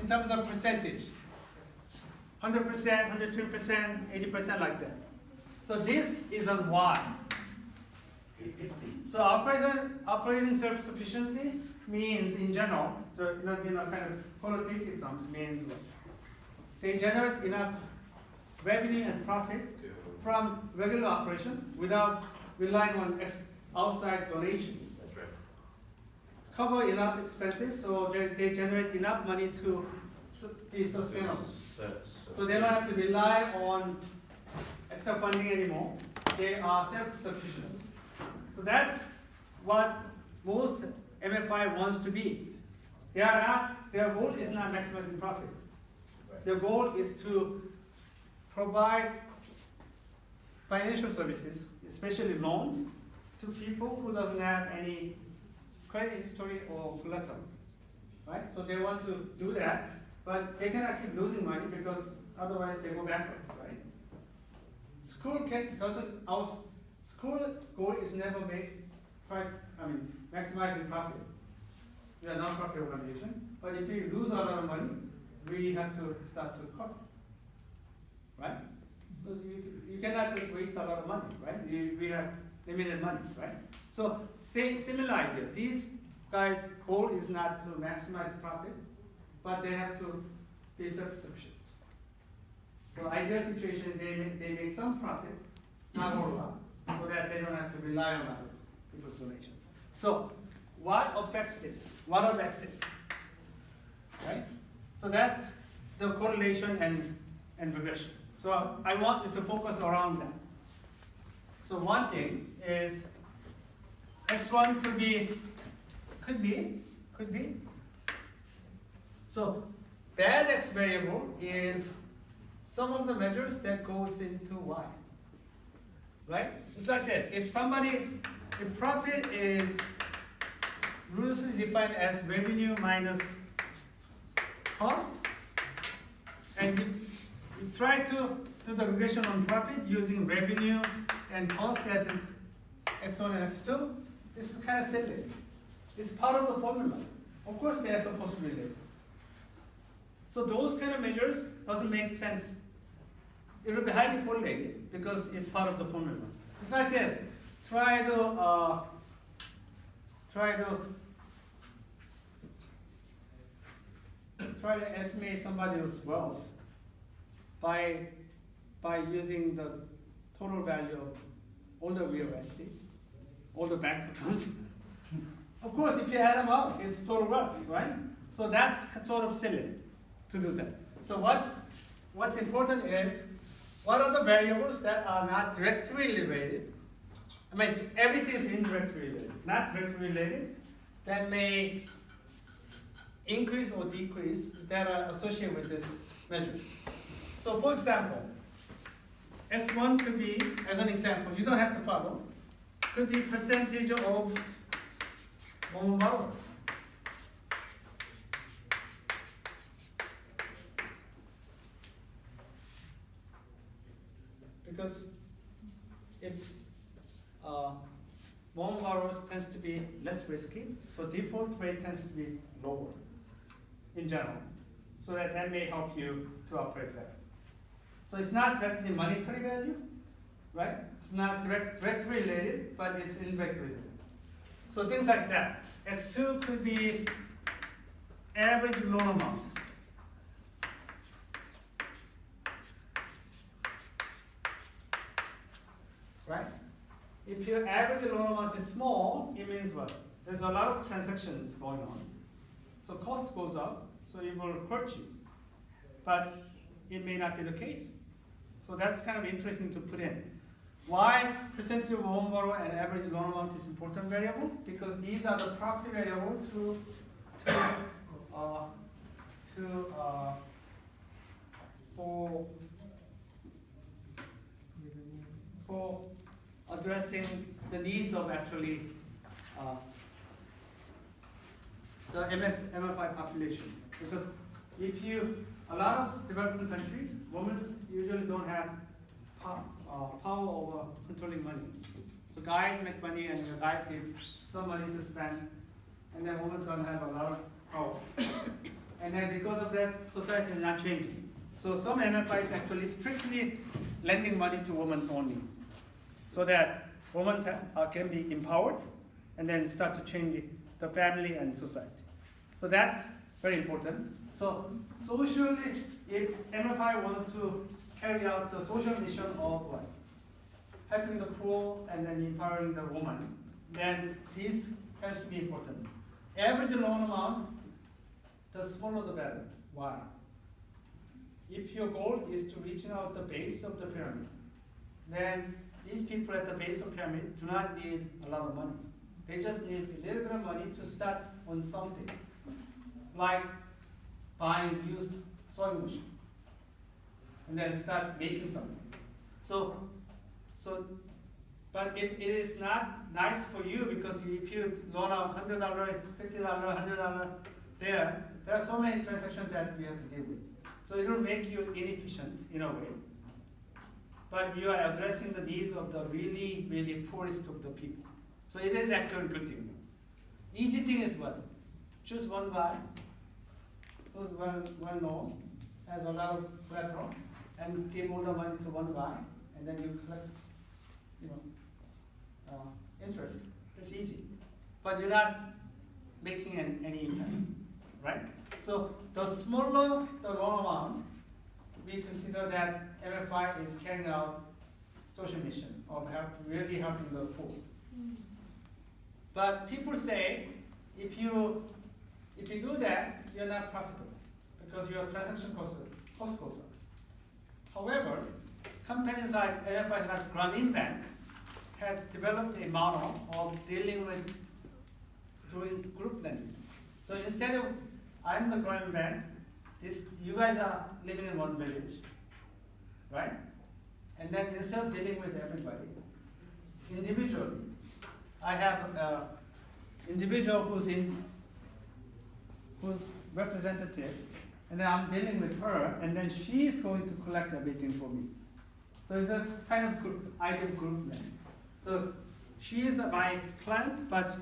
terms of percentage. 100%, 102%, 80% like that. So this is on Y. So operating self-sufficiency means in general, so kind of qualitative terms means they generate enough revenue and profit from regular operation without relying on outside donations. That's right. Cover enough expenses, so they generate enough money to be sustainable. So they don't have to rely on extra funding anymore. They are self-sufficient. So that's what most MFI wants to be. Their goal is not maximizing profit. Their goal is to provide financial services, especially loans, to people who doesn't have any credit history or collateral, right? So they want to do that, but they cannot keep losing money because otherwise they go bankrupt, right? School goal is never maximizing profit. We are a non-profit organization, but if we lose a lot of money, we have to start to cut, right? Because you cannot just waste a lot of money, right? We have limited money, right? So similar idea. These guys' goal is not to maximize profit, but they have to be self-sufficient. So ideal situation, they make some profit, not a lot, so that they don't have to rely on other people's donations. So what affects this? What affects this? Right? So that's the correlation and regression. So I want you to focus around that. So one thing is X1 could be. So bad X variable is some of the measures that goes into Y. Right? It's like this. If profit is loosely defined as revenue minus cost, and you try to do the regression on profit using revenue and cost as in X1 and X2, this is kind of silly. It's part of the formula. Of course they are supposed to be related. So those kind of measures doesn't make sense. It will be highly correlated because it's part of the formula. It's like this. Try to estimate somebody's wealth by using the total value of all the real estate, all the bank accounts. Of course, if you add them up, it's total wealth, right? So that's sort of silly to do that. So what's important is what are the variables that are not directly related? I mean, everything is indirectly related, not directly related, that may increase or decrease that are associated with these measures. So for example, X1 could be, as an example, you don't have to follow, could be percentage of loan borrowers. Because it's loan borrowers tends to be less risky, so default rate tends to be lower in general. So that may help you to operate better. So it's not directly monetary value, right? It's not directly related, but it's indirectly related. So things like that. X2 could be average loan amount. Right? If your average loan amount is small, it means what? There's a lot of transactions going on. So cost goes up, so it will hurt you. But it may not be the case. So that's kind of interesting to put in. Why percentage of loan borrower and average loan amount is important variable? Because these are the proxy variable for addressing the needs of actually the MFI population. Because a lot of developing countries, women usually don't have power over controlling money. So guys make money and the guys give some money to spend, and then women don't have a lot of power. and then because of that, society is not changing. So some MFI is actually strictly lending money to women only, so that women can be empowered and then start to change the family and society. So that's very important. So socially, if MFI wants to carry out the social mission of what? Helping the poor and then empowering the woman, then this has to be important. Average loan amount, the smaller the better. Why? If your goal is to reach out the base of the pyramid, then these people at the base of the pyramid do not need a lot of money. They just need a little bit of money to start on something, like buying used sewing machine, and then start making something. But it is not nice for you, because if you loan out $100, $50, $100, there are so many transactions that we have to deal with. So it will make you inefficient in a way. But you are addressing the needs of the really, really poorest of the people. So it is actually a good thing. Easy thing is what? Choose one guy who's well known, has a lot of collateral, and give all the money to one guy, and then you collect, interest. That's easy. But you're not making any impact, right? So the smaller the loan amount, we consider that MFI is carrying out social mission of really helping the poor. But people say if you do that, you're not profitable because your transaction cost goes up. However, companies like MFI, like Grameen Bank, have developed a model of dealing with doing group lending. So instead of I'm the Grameen Bank, you guys are living in one village, right? And then instead of dealing with everybody individually, I have an individual who's representative, and then I'm dealing with her, and then she is going to collect everything for me. So it's just kind of ideal group lending. So she is my client, but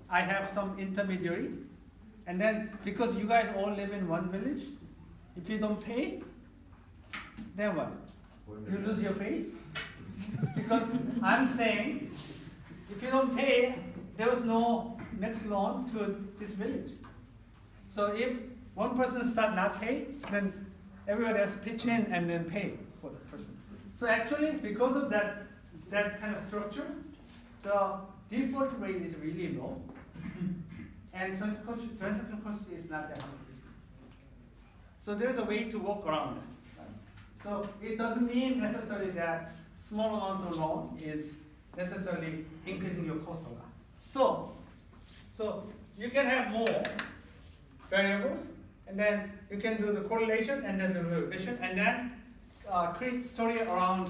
I have some intermediary. And then because you guys all live in one village, if you don't pay, then what? You lose your face? Because I'm saying, if you don't pay, there was no next loan to this village. So if one person start not pay, then everybody has to pitch in and then pay for the person. So actually, because of that kind of structure, the default rate is really low, and transaction cost is not that high. So there's a way to work around that. So it doesn't mean necessarily that small amount of loan is necessarily increasing your cost a lot. So you can have more variables, and then you can do the correlation and then the regression, and then create story around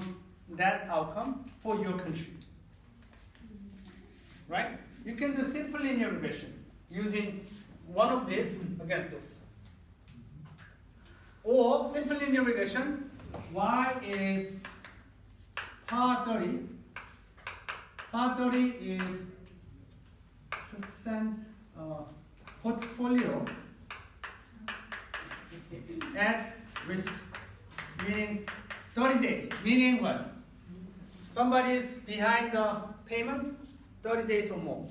that outcome for your country. Right? You can do simple linear regression using one of these against this. Or simple linear regression, y is power 30. Power 30 is percent portfolio at risk, meaning 30 days, meaning what? Somebody is behind the payment 30 days or more.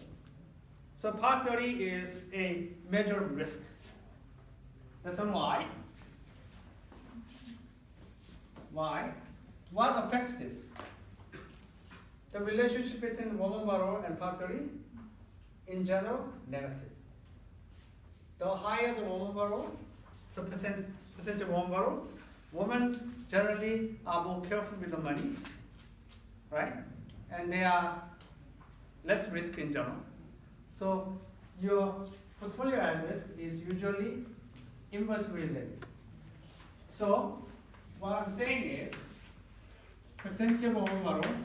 So part 30 is a measure of risk. That's on Y. Why? What affects this? The relationship between woman borrower and part 30, in general, negative. The higher the woman borrower, the percentage of woman borrower, women generally are more careful with the money, right? And they are less risk in general. So your portfolio at risk is usually inversely related. So what I'm saying is, percentage of woman borrower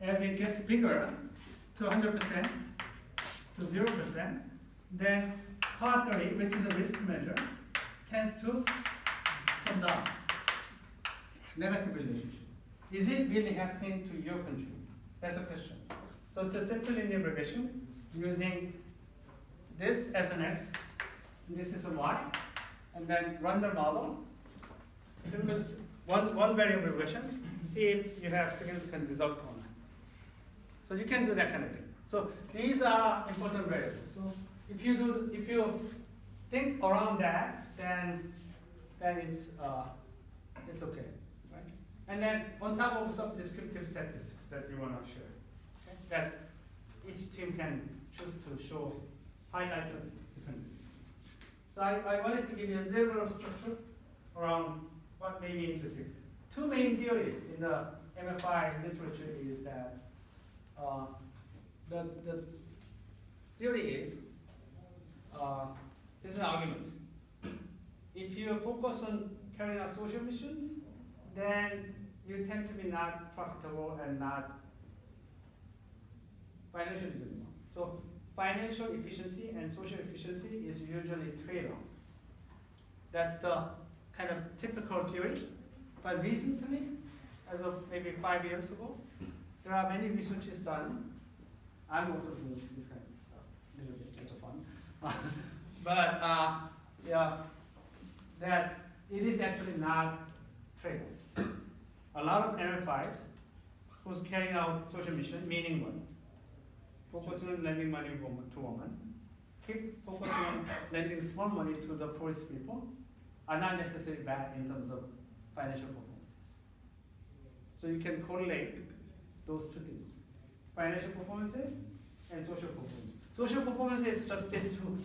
as it gets bigger to 100%, to 0%, then part 30, which is a risk measure, tends to come down. Negative relationship. Is it really happening to your country? That's a question. So it's a simple linear regression. using this as an x, and this is a y, and then run the model. Simple one variable regression, see if you have significant result or not. So you can do that kind of thing. So these are important variables. So if you think around that, then it's okay, right? And then on top of some descriptive statistics that you want to share, okay? That each team can choose to show highlights of different things. So I wanted to give you a little bit of structure around what may be interesting. Two main theories in the MFI literature is that the theory is this is an argument. If you focus on carrying out social missions, then you tend to be not profitable and not financially doing well. So financial efficiency and social efficiency is usually trade-off. That's the kind of typical theory. But recently, as of maybe 5 years ago, there are many researches done. I'm also doing this kind of stuff, a little bit just for fun. But yeah, that it is actually not trade-off. A lot of MFIs who's carrying out social mission, meaning what? Focusing on lending money to women, keep focusing on lending small money to the poorest people, are not necessarily bad in terms of financial performances. So you can correlate those two things, financial performances and social performance. Social performance is just these two.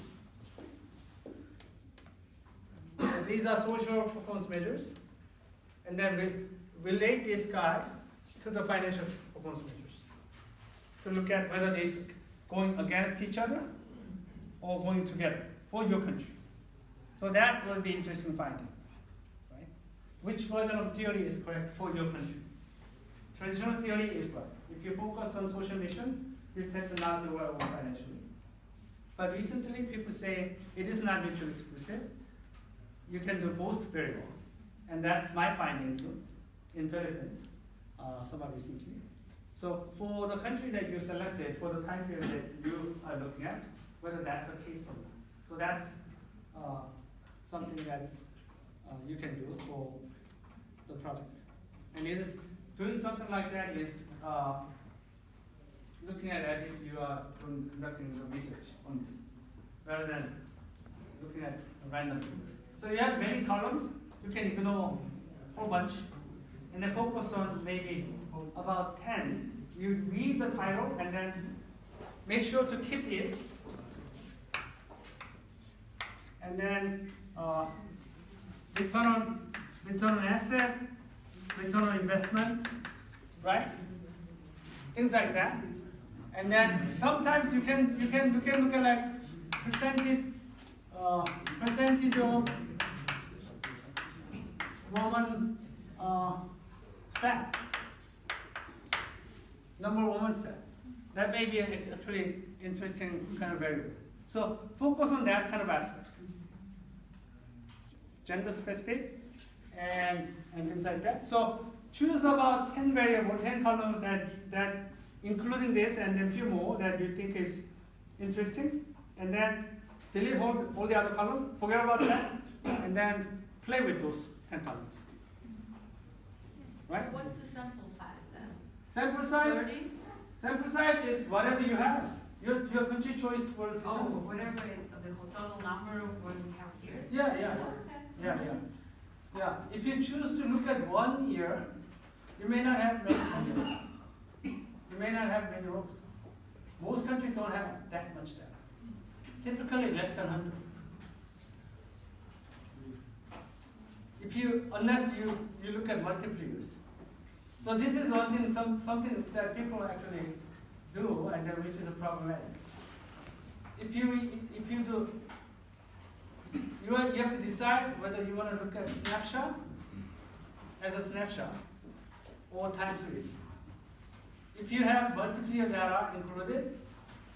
So these are social performance measures, and then we relate this guy to the financial performance measures to look at whether it's going against each other or going together for your country. So that will be interesting finding, right? Which version of theory is correct for your country? Traditional theory is what? If you focus on social mission, you tend to not do well financially. But recently, people say it is not mutually exclusive. You can do both very well. And that's my finding too, in Philippines, somewhat recently. So for the country that you selected, for the time period that you are looking at, whether that's the case or not. So that's something that you can do for the project. And it is doing something like that is looking at it as if you are conducting the research on this, rather than looking at random things. So you have many columns, you can ignore a whole bunch, and then focus on maybe about 10. You read the title and then make sure to keep this. And then return on asset, return on investment, right? Things like that. And then sometimes you can look at like percentage of woman staff. Number of women staff. That may be a pretty interesting kind of variable. So focus on that kind of aspect. Gender specific and things like that. So choose about 10 variables, 10 columns that including this and then few more that you think is interesting, and then delete all the other columns, forget about that, and then play with those 10 columns. Right? What's the sample size then? Sample size? 30? Sample size is whatever you have. Your country choice will determine. Oh, whatever the total number when we have here. Yeah. If you choose to look at 1 year, you may not have many centers. You may not have many rows. Most countries don't have that much data. Typically less than 100. Unless you look at multiple years. So this is one thing, something that people actually do, and then which is a problematic. If you do, you have to decide whether you want to look at snapshot as a snapshot or time series. If you have multiple year data included,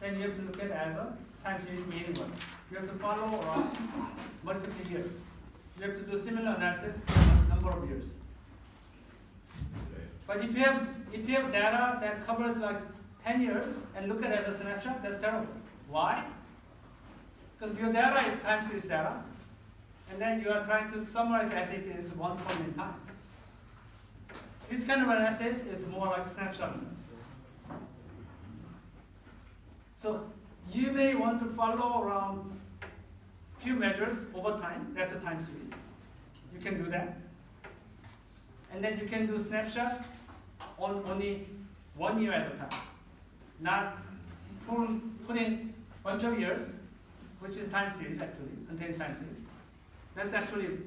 then you have to look at it as a time series, meaning what? You have to follow around multiple years. You have to do similar analysis for a number of years. But if you have data that covers like 10 years and look at it as a snapshot, that's terrible. Why? Because your data is time series data, and then you are trying to summarize as if it is one point in time. This kind of analysis is more like snapshot analysis. So you may want to follow around few measures over time. That's a time series. You can do that. And then you can do snapshot on only 1 year at a time. Not putting a bunch of years, which is time series actually, contains time series. That's actually